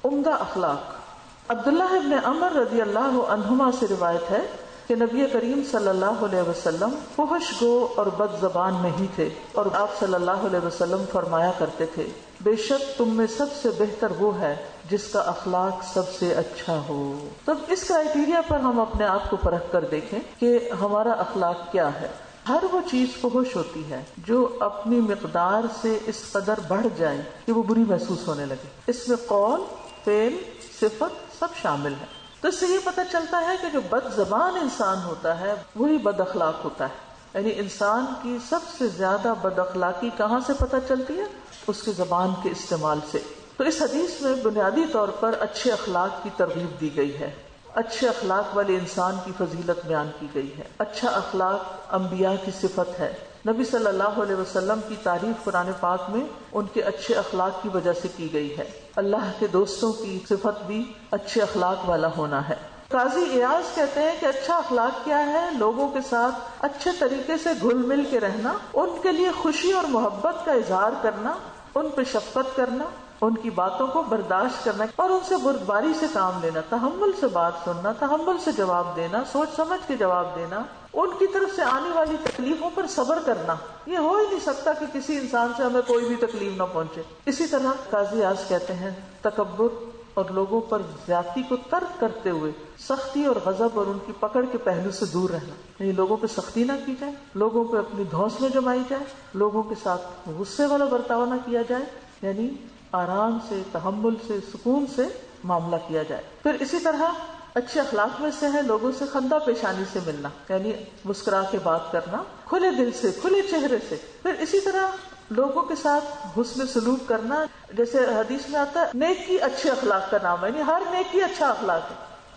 عمدہ اخلاق. عبداللہ ابن عمر رضی اللہ عنہما سے روایت ہے کہ نبی کریم صلی اللہ علیہ وسلم فحش گو اور بد زبان نہیں تھے، اور آپ صلی اللہ علیہ وسلم فرمایا کرتے تھے بے شک تم میں سب سے بہتر وہ ہے جس کا اخلاق سب سے اچھا ہو. تب اس کرائیٹیریا پر ہم اپنے آپ کو پرکھ کر دیکھیں کہ ہمارا اخلاق کیا ہے. ہر وہ چیز فحش ہوتی ہے جو اپنی مقدار سے اس قدر بڑھ جائے کہ وہ بری محسوس ہونے لگے. اس میں قول، فعل، صفت سب شامل ہے. تو اس سے یہ پتہ چلتا ہے کہ جو بد زبان انسان ہوتا ہے وہی بد اخلاق ہوتا ہے. یعنی انسان کی سب سے زیادہ بد اخلاقی کہاں سے پتہ چلتی ہے؟ اس کے زبان کے استعمال سے. تو اس حدیث میں بنیادی طور پر اچھے اخلاق کی ترغیب دی گئی ہے. اچھے اخلاق والے انسان کی فضیلت بیان کی گئی ہے. اچھا اخلاق انبیاء کی صفت ہے. نبی صلی اللہ علیہ وسلم کی تعریف قرآن پاک میں ان کے اچھے اخلاق کی وجہ سے کی گئی ہے. اللہ کے دوستوں کی صفت بھی اچھے اخلاق والا ہونا ہے. قاضی ایاز کہتے ہیں کہ اچھا اخلاق کیا ہے؟ لوگوں کے ساتھ اچھے طریقے سے گھل مل کے رہنا، ان کے لیے خوشی اور محبت کا اظہار کرنا، ان پہ شفقت کرنا، ان کی باتوں کو برداشت کرنا اور ان سے بردباری سے کام لینا، تحمل سے بات سننا، تحمل سے جواب دینا، سوچ سمجھ کے جواب دینا، ان کی طرف سے آنے والی تکلیفوں پر صبر کرنا. یہ ہو ہی نہیں سکتا کہ کسی انسان سے ہمیں کوئی بھی تکلیف نہ پہنچے. اسی طرح قاضی اعظم کہتے ہیں تکبر اور لوگوں پر زیادتی کو ترک کرتے ہوئے سختی اور غضب اور ان کی پکڑ کے پہلو سے دور رہنا. یعنی لوگوں پہ سختی نہ کی جائے، لوگوں پہ اپنی دھونس میں جمائی جائے، لوگوں کے ساتھ غصے والا برتاؤ نہ کیا جائے، یعنی آرام سے، تحمل سے، سکون سے معاملہ کیا جائے. پھر اسی طرح اچھے اخلاق میں سے ہے لوگوں سے خندہ پیشانی سے ملنا، یعنی مسکرا کے بات کرنا، کھلے دل سے، کھلے چہرے سے. پھر اسی طرح لوگوں کے ساتھ حسن سلوک کرنا، جیسے حدیث میں آتا ہے نیکی اچھے اخلاق کا نام ہے، یعنی ہر نیکی اچھا اخلاق ہے.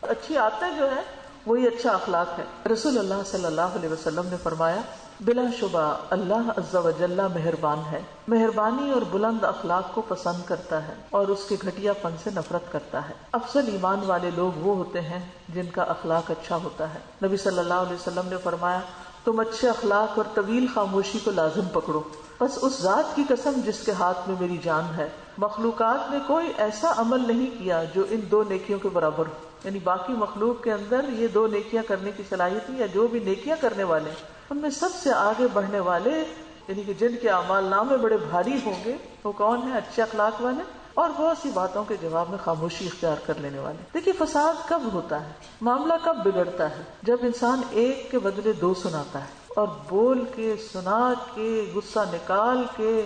اچھی عادتیں جو ہے وہی اچھا اخلاق ہے. رسول اللہ صلی اللہ علیہ وسلم نے فرمایا بلا شبہ اللہ عز و جل مہربان ہے، مہربانی اور بلند اخلاق کو پسند کرتا ہے اور اس کے گھٹیا پن سے نفرت کرتا ہے. افضل ایمان والے لوگ وہ ہوتے ہیں جن کا اخلاق اچھا ہوتا ہے. نبی صلی اللہ علیہ وسلم نے فرمایا تم اچھے اخلاق اور طویل خاموشی کو لازم پکڑو. بس اس ذات کی قسم جس کے ہاتھ میں میری جان ہے، مخلوقات نے کوئی ایسا عمل نہیں کیا جو ان دو نیکیوں کے برابر ہو. یعنی باقی مخلوق کے اندر یہ دو نیکیاں کرنے کی صلاحیت نہیں، یا جو بھی نیکیاں کرنے والے ان میں سب سے آگے بڑھنے والے، یعنی کہ جن کے اعمال نامے بڑے بھاری ہوں گے، وہ کون ہیں؟ اچھے اخلاق والے اور بہت سی باتوں کے جواب میں خاموشی اختیار کر لینے والے. دیکھیے فساد کب ہوتا ہے، معاملہ کب بگڑتا ہے؟ جب انسان ایک کے بدلے دو سناتا ہے اور بول کے، سنا کے، غصہ نکال کے،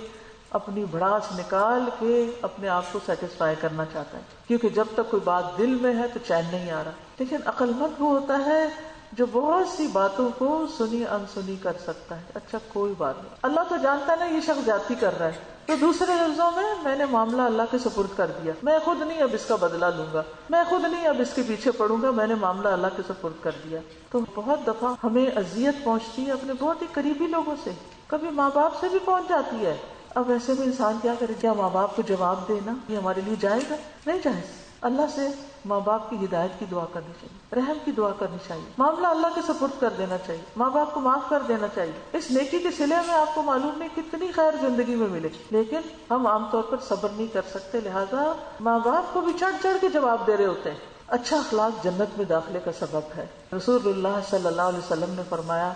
اپنی بھڑاس نکال کے اپنے آپ کو سیٹسفائی کرنا چاہتا ہے، کیونکہ جب تک کوئی بات دل میں ہے تو چین نہیں آ رہا. لیکن عقل مند وہ ہوتا ہے جو بہت سی باتوں کو سنی انسنی کر سکتا ہے. اچھا کوئی بات نہیں، اللہ تو جانتا ہے نا یہ شخص زیادتی کر رہا ہے، تو دوسرے لفظوں میں نے معاملہ اللہ کے سپرد کر دیا، میں خود نہیں اب اس کا بدلہ لوں گا، میں خود نہیں اب اس کے پیچھے پڑوں گا، میں نے معاملہ اللہ کے سپرد کر دیا. تو بہت دفعہ ہمیں اذیت پہنچتی ہے اپنے بہت ہی قریبی لوگوں سے، کبھی ماں باپ سے بھی پہنچ جاتی ہے. اب ایسے میں انسان کیا کرے؟ کیا ماں باپ کو جواب دینا یہ ہمارے لیے جائز ہے؟ نہیں جائز. اللہ سے ماں باپ کی ہدایت کی دعا کرنی چاہیے، رحم کی دعا کرنی چاہیے، معاملہ اللہ کے سپرد کر دینا چاہیے، ماں باپ کو معاف کر دینا چاہیے. اس نیکی کے صلے میں آپ کو معلوم نہیں کتنی خیر زندگی میں ملے، لیکن ہم عام طور پر صبر نہیں کر سکتے، لہذا ماں باپ کو بھی چڑھ چڑھ کے جواب دے رہے ہوتے ہیں. اچھا اخلاق جنت میں داخلے کا سبب ہے. رسول اللہ صلی اللہ علیہ وسلم نے فرمایا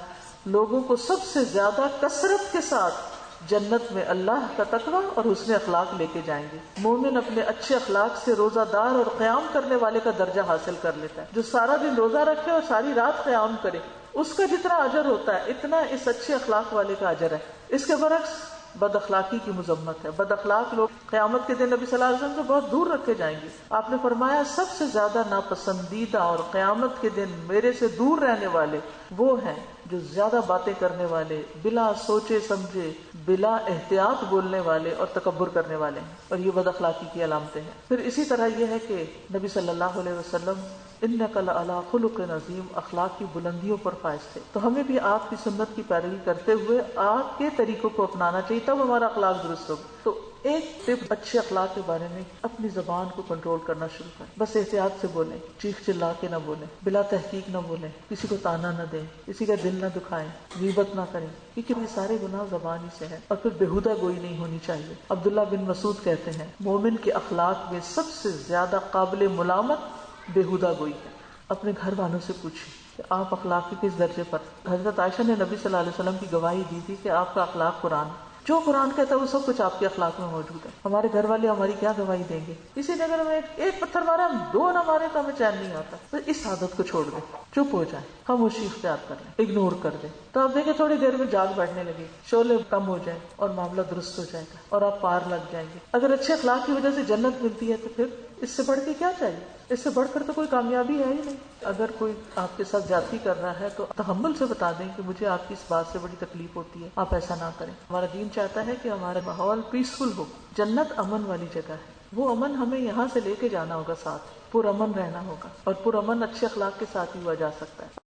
لوگوں کو سب سے زیادہ کثرت کے ساتھ جنت میں اللہ کا تقویٰ اور حسن اخلاق لے کے جائیں گے. مومن اپنے اچھے اخلاق سے روزہ دار اور قیام کرنے والے کا درجہ حاصل کر لیتا ہے. جو سارا دن روزہ رکھے اور ساری رات قیام کرے، اس کا جتنا اجر ہوتا ہے اتنا اس اچھے اخلاق والے کا اجر ہے. اس کے برعکس بد اخلاقی کی مذمت ہے. بد اخلاق لوگ قیامت کے دن نبی صلی اللہ علیہ وسلم سے بہت دور رکھے جائیں گے. آپ نے فرمایا سب سے زیادہ ناپسندیدہ اور قیامت کے دن میرے سے دور رہنے والے وہ ہیں جو زیادہ باتیں کرنے والے، بلا سوچے سمجھے، بلا احتیاط بولنے والے اور تکبر کرنے والے ہیں. اور یہ بد اخلاقی کی علامتیں ہیں. پھر اسی طرح یہ ہے کہ نبی صلی اللہ علیہ وسلم انک لعلی خلق عظیم، اخلاق کی بلندیوں پر فائز تھے. تو ہمیں بھی آپ کی سنت کی پیروی کرتے ہوئے آپ کے طریقوں کو اپنانا چاہیے، تب ہمارا اخلاق درست ہوگا. تو ایک ٹپ اچھے اخلاق کے بارے میں، اپنی زبان کو کنٹرول کرنا شروع کریں. بس احتیاط سے بولیں، چیخ چلا کے نہ بولیں، بلا تحقیق نہ بولیں، کسی کو تانا نہ دیں، کسی کا دل نہ دکھائیں، غیبت نہ کریں، کیونکہ یہ سارے گناہ زبان ہی سے ہیں. اور پھر بےہودہ گوئی نہیں ہونی چاہیے. عبداللہ بن مسعود کہتے ہیں مومن کے اخلاق میں سب سے زیادہ قابل ملامت بےہودہ گوئی ہے. اپنے گھر والوں سے پوچھیں کہ آپ اخلاق کے کس درجے پر. حضرت عائشہ نے نبی صلی اللہ علیہ وسلم کی گواہی دی تھی کہ آپ کا اخلاق قرآن، جو قرآن کہتا ہے وہ سب کچھ آپ کے اخلاق میں موجود ہے. ہمارے گھر والے ہماری کیا گواہی دیں گے؟ کسی نے اگر ہمیں ایک پتھر مارا، ہم دو نہ مارے تو ہمیں چین نہیں آتا. تو اس عادت کو چھوڑ دیں، چپ ہو جائیں، خاموشی اختیار کر لیں، اگنور کر دیں. تو آپ دیکھیں تھوڑی دیر میں جاگ بیٹھنے لگے، شعلے کم ہو جائیں اور معاملہ درست ہو جائے گا اور آپ پار لگ جائیں گے. اگر اچھے اخلاق کی وجہ سے جنت ملتی ہے تو پھر اس سے بڑھ کے کیا چاہیے؟ اس سے بڑھ کر تو کوئی کامیابی ہے ہی نہیں. اگر کوئی آپ کے ساتھ زیادتی کر رہا ہے تو تحمل سے بتا دیں کہ مجھے آپ کی اس بات سے بڑی تکلیف ہوتی ہے، آپ ایسا نہ کریں. ہمارا دین چاہتا ہے کہ ہمارا ماحول پیسفل ہو. جنت امن والی جگہ ہے، وہ امن ہمیں یہاں سے لے کے جانا ہوگا، ساتھ پر امن رہنا ہوگا، اور پر امن اچھے اخلاق کے ساتھ ہی ہوا جا سکتا ہے.